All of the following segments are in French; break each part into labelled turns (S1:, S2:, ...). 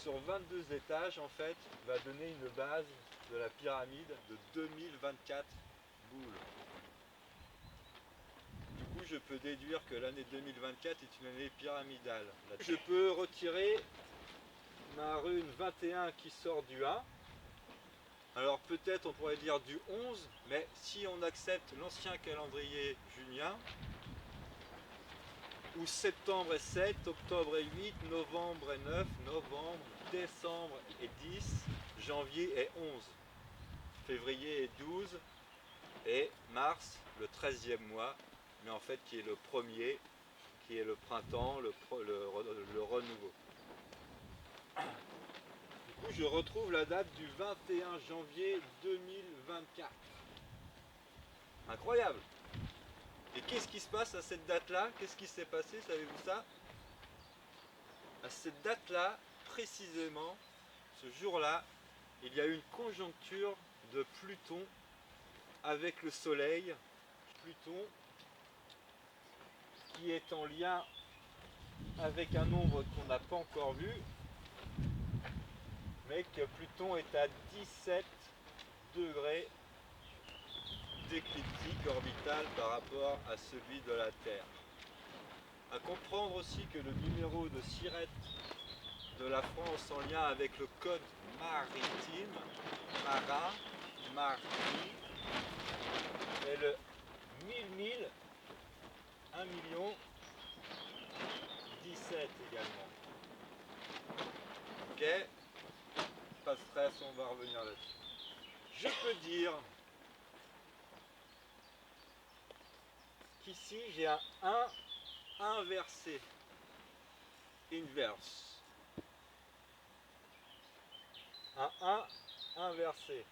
S1: sur 22 étages, en fait, va donner une base de la pyramide de 2024 boules. Du coup, je peux déduire que l'année 2024 est une année pyramidale. Je peux retirer ma rune 21 qui sort du 1. Alors peut-être on pourrait dire du 11, mais si on accepte l'ancien calendrier junien, où septembre est 7, octobre est 8, novembre est 9, novembre, décembre est 10, janvier est 11, février est 12 et mars, le 13e mois, mais en fait qui est le premier, qui est le printemps, le renouveau. Du coup, je retrouve la date du 21 janvier 2024. Incroyable! Et qu'est-ce qui se passe à cette date-là? Qu'est-ce qui s'est passé, savez-vous ça? À cette date-là, précisément, ce jour-là, il y a eu une conjoncture de Pluton avec le Soleil. Pluton qui est en lien avec un nombre qu'on n'a pas encore vu, mais que Pluton est à 17 degrés d'écliptique orbitale par rapport à celui de la Terre. À comprendre aussi que le numéro de Siret de la France en lien avec le code maritime, marin, mardi, est le 1000, 1 million, 17 également. Ok, pas de stress, on va revenir là-dessus. Je peux dire qu'ici j'ai un 1 inversé, inverse. Un 1 inversé,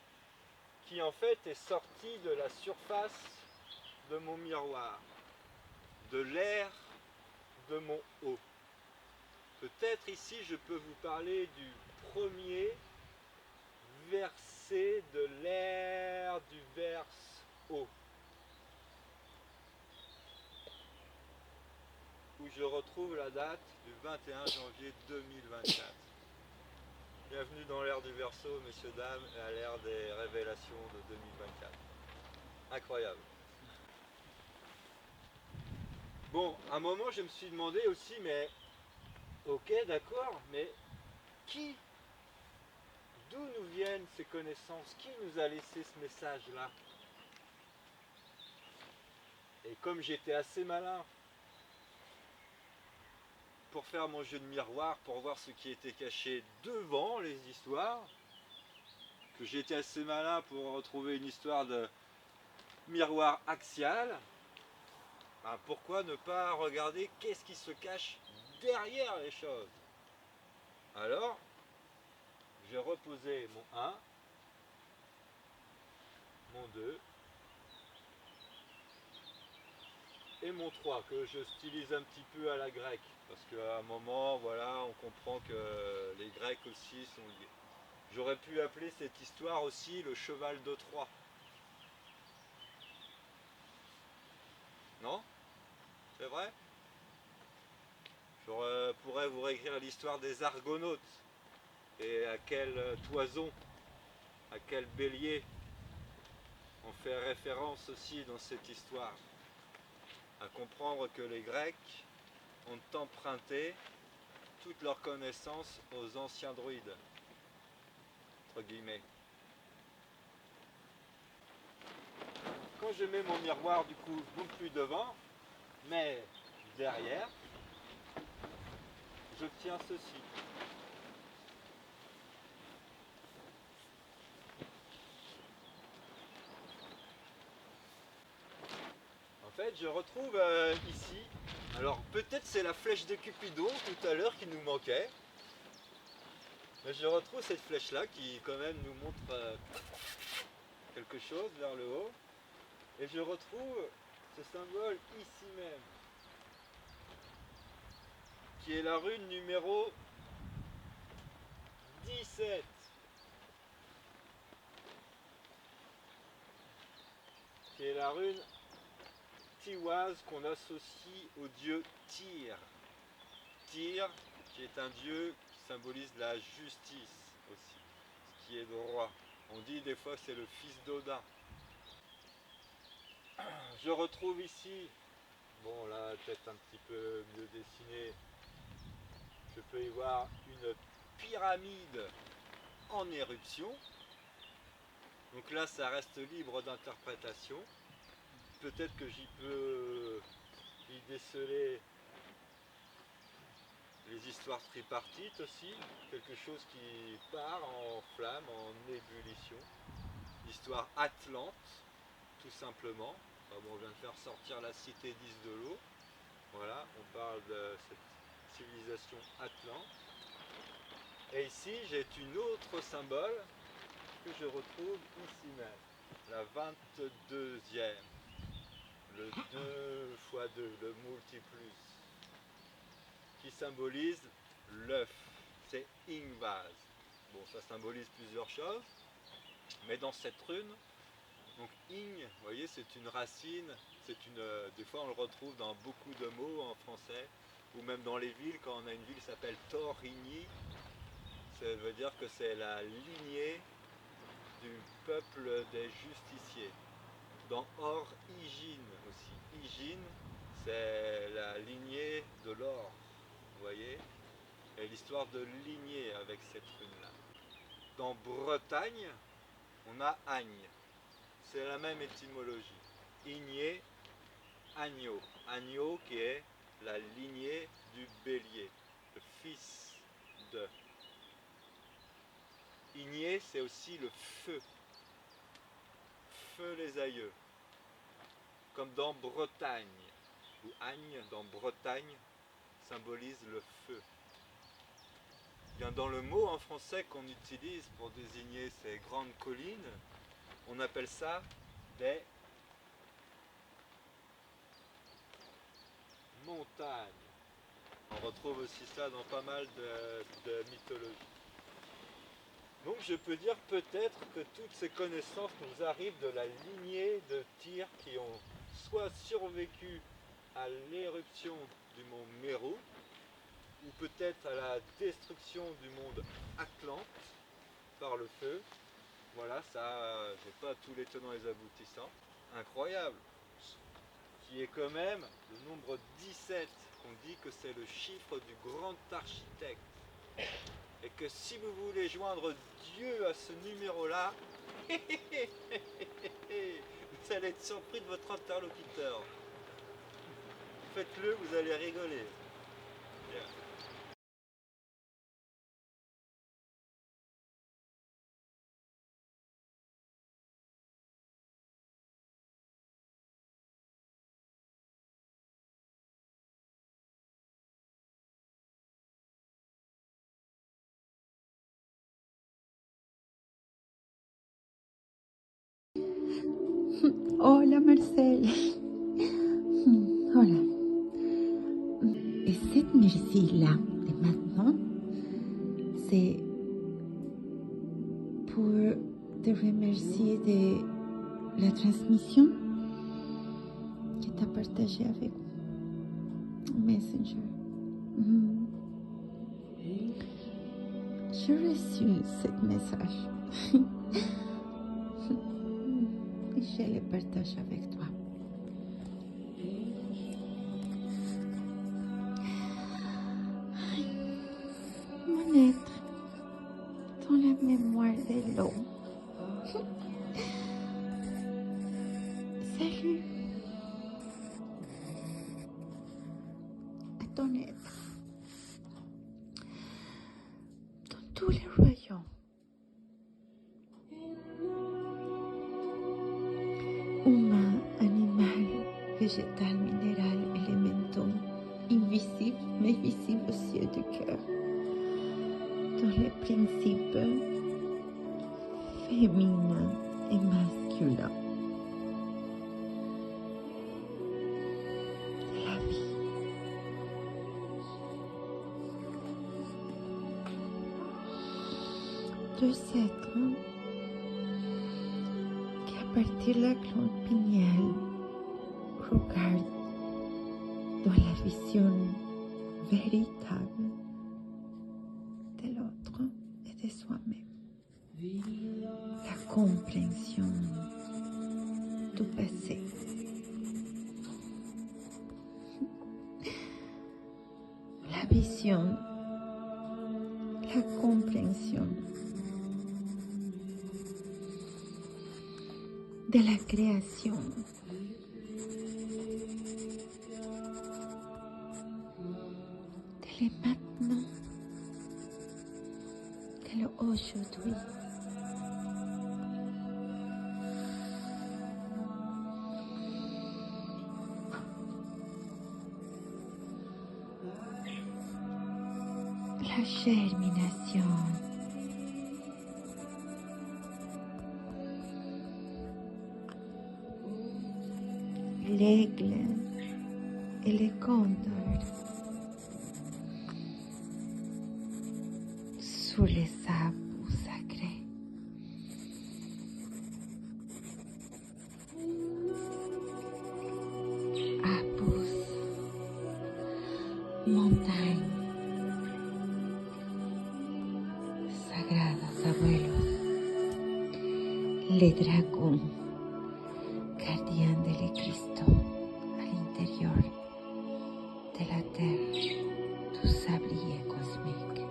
S1: qui en fait est sorti de la surface de mon miroir, de l'air de mon haut. Peut-être ici je peux vous parler du premier verset de l'air du verse haut, où je retrouve la date du 21 janvier 2024. Bienvenue dans l'ère du Verseau, messieurs, dames, et à l'ère des révélations de 2024. Incroyable. Bon, à un moment, je me suis demandé aussi, mais ok, d'accord, mais d'où nous viennent ces connaissances? Qui nous a laissé ce message-là? Et comme j'étais assez malin pour faire mon jeu de miroir, pour voir ce qui était caché devant les histoires, que j'étais assez malin pour retrouver une histoire de miroir axial, ben pourquoi ne pas regarder qu'est-ce qui se cache derrière les choses? Alors, j'ai reposé mon 1, mon 2 et mon 3, que je stylise un petit peu à la grecque, parce qu'à un moment, voilà, on comprend que les Grecs aussi sont liés. J'aurais pu appeler cette histoire aussi le cheval de Troie. Non? C'est vrai? Je pourrais vous réécrire l'histoire des Argonautes, et à quel toison, à quel bélier on fait référence aussi dans cette histoire. À comprendre que les Grecs ont emprunté toutes leurs connaissances aux anciens druides, entre guillemets. Quand je mets mon miroir, du coup, non plus devant, mais derrière, j'obtiens ceci. En fait, je retrouve ici, alors peut-être c'est la flèche de Cupidon tout à l'heure qui nous manquait, mais je retrouve cette flèche-là qui quand même nous montre quelque chose vers le haut, et je retrouve ce symbole ici même, qui est la rune numéro 17. Qui est la rune tiwaz qu'on associe au dieu Tyr. Tyr, qui est un dieu symbolise la justice aussi, ce qui est droit. On dit des fois que c'est le fils d'Odin. Je retrouve ici, bon là peut-être un petit peu mieux dessiné, je peux y voir une pyramide en éruption. Donc là ça reste libre d'interprétation. Peut-être que j'y peux y déceler les histoires tripartites aussi, quelque chose qui part en flamme, en ébullition. L'histoire Atlante, tout simplement. Enfin, bon, on vient de faire sortir la cité 10 de l'eau. Voilà, on parle de cette civilisation Atlante. Et ici, j'ai une autre symbole que je retrouve ici même. La 22e. Le 2 x 2, le multiplus. Qui symbolise l'œuf. C'est Ingvaz. Bon, ça symbolise plusieurs choses. Mais dans cette rune, donc ing, vous voyez, c'est une racine, des fois on le retrouve dans beaucoup de mots en français, ou même dans les villes, quand on a une ville qui s'appelle Torigny, ça veut dire que c'est la lignée du peuple des justiciers. Dans Origine aussi, Igine, c'est la lignée de l'or, vous voyez, et l'histoire de lignée avec cette rune-là. Dans Bretagne, on a Agne. C'est la même étymologie. Igné, agneau. Agneau qui est la lignée du bélier, le fils de. Igné, c'est aussi le feu. Feu les aïeux. Comme dans Bretagne, où Agne, dans Bretagne, symbolise le feu. Bien, dans le mot en français qu'on utilise pour désigner ces grandes collines, on appelle ça des montagnes. On retrouve aussi ça dans pas mal de mythologies. Donc je peux dire peut-être que toutes ces connaissances nous arrivent de la lignée de Tyr qui ont soit survécu à l'éruption du mont Mérou, ou peut-être à la destruction du monde Atlante par le feu. Voilà, ça, j'ai pas tous les tenants et les aboutissants. Incroyable, qui est quand même le nombre 17. On dit que c'est le chiffre du grand architecte. Et que si vous voulez joindre Dieu à ce numéro-là, vous allez être surpris de votre interlocuteur. Faites-le, vous allez rigoler. Bien.
S2: Hola Marcel. Hola. Et cette merci-là de maintenant, c'est pour te remercier de la transmission que tu as partagée avec Messenger. J'ai reçu ce message et je le partage avec toi. Mon être dans la mémoire de l'eau. Salut à ton être dans tous les royaumes. Humain, animal, végétal, minéral, élémentaux, invisible mais visible aux yeux du cœur. Dans les principes féminins et masculins de la vie. Deux êtres qui à partir de la glande pinéale regardent dans la vision véritable de la compréhension du passé, la vision, la compréhension de la création. De le maintenant, de le aujourd'hui. La germination, l'aigle et le condor sur les arbres sacrés. Arbres, montagnes, sagrados abuelos, les dragons, gardiens de Cristo à l'intérieur de la terre, du sablier cosmique.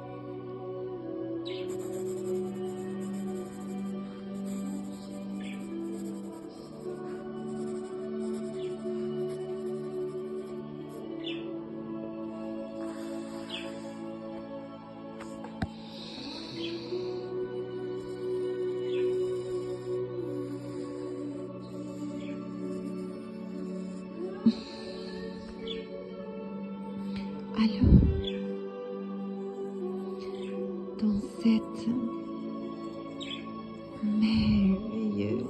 S2: Alors, dans cette merveilleuse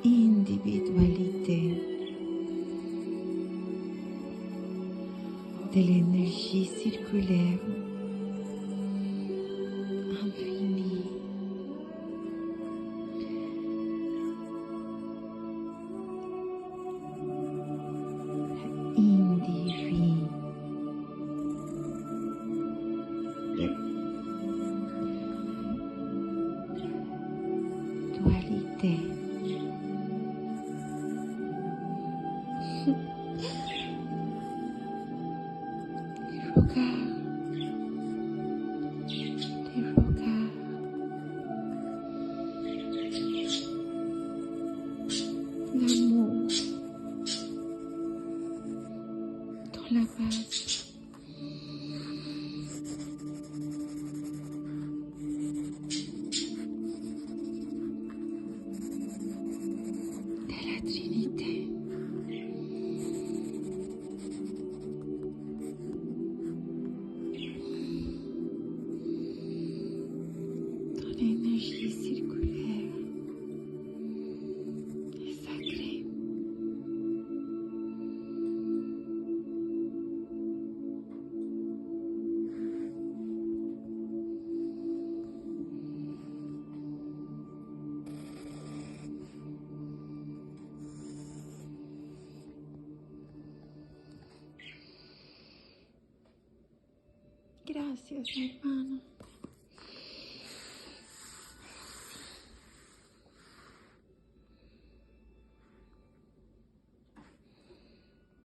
S2: individualité de l'énergie circulaire infinie, dualité. Regarde, des regards, l'amour dans la base. De la Trinité. Dans l'énergie circulaire et sacrée. Gracias, mi hermano.